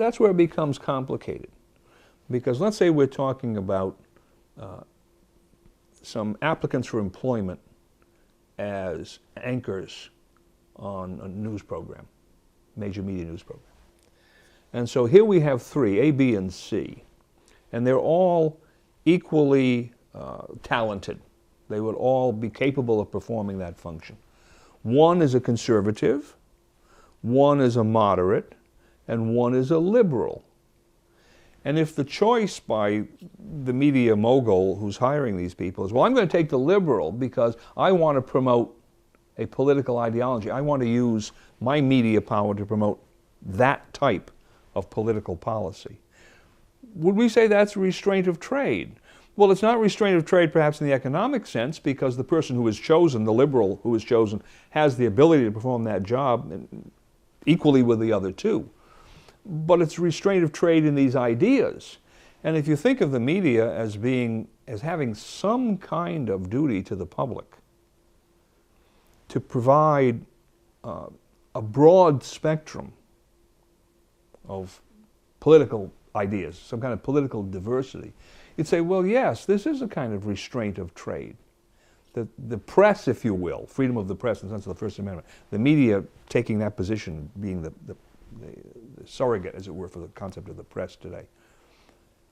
that's where it becomes complicated. Because let's say we're talking about some applicants for employment as anchors on a news program, major media news program. And so here we have three, A, B, and C, and they're all equally talented. They would all be capable of performing that function. One is a conservative, one is a moderate, and one is a liberal. And if the choice by the media mogul who's hiring these people is, well, I'm going to take the liberal because I want to promote a political ideology. I want to use my media power to promote that type of political policy. Would we say that's restraint of trade? Well, it's not restraint of trade perhaps in the economic sense, because the person who is chosen, the liberal who is chosen, has the ability to perform that job equally with the other two. But it's restraint of trade in these ideas. And if you think of the media as having some kind of duty to the public, to provide a broad spectrum of political ideas, some kind of political diversity, you'd say, well, yes, this is a kind of restraint of trade. The press, if you will, freedom of the press in the sense of the First Amendment, the media taking that position, being the surrogate, as it were, for the concept of the press today,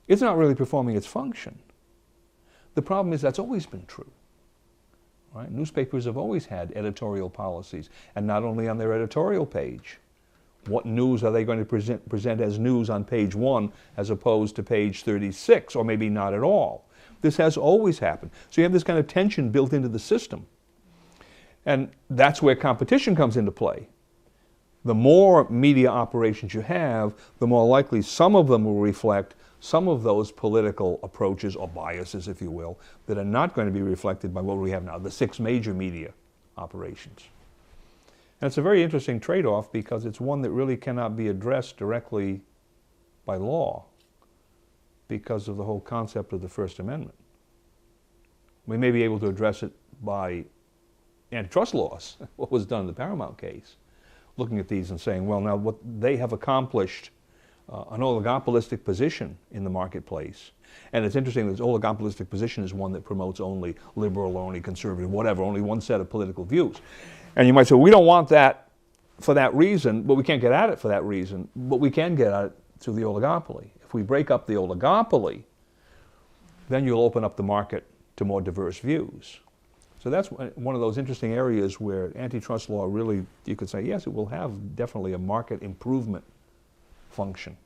it's not really performing its function. The problem is that's always been true. Right? Newspapers have always had editorial policies, and not only on their editorial page. What news are they going to present as news on page 1 as opposed to page 36, or maybe not at all? This has always happened. So you have this kind of tension built into the system. And that's where competition comes into play. The more media operations you have, the more likely some of them will reflect some of those political approaches or biases, if you will, that are not going to be reflected by what we have now, the 6 major media operations. And it's a very interesting trade-off, because it's one that really cannot be addressed directly by law because of the whole concept of the First Amendment. We may be able to address it by antitrust laws, what was done in the Paramount case, looking at these and saying, well, now what they have accomplished an oligopolistic position in the marketplace. And it's interesting that this oligopolistic position is one that promotes only liberal or only conservative, whatever, only one set of political views. And you might say, well, we don't want that for that reason, but we can't get at it for that reason, but we can get at it through the oligopoly. If we break up the oligopoly, then you'll open up the market to more diverse views. So that's one of those interesting areas where antitrust law really, you could say, yes, it will have definitely a market improvement function.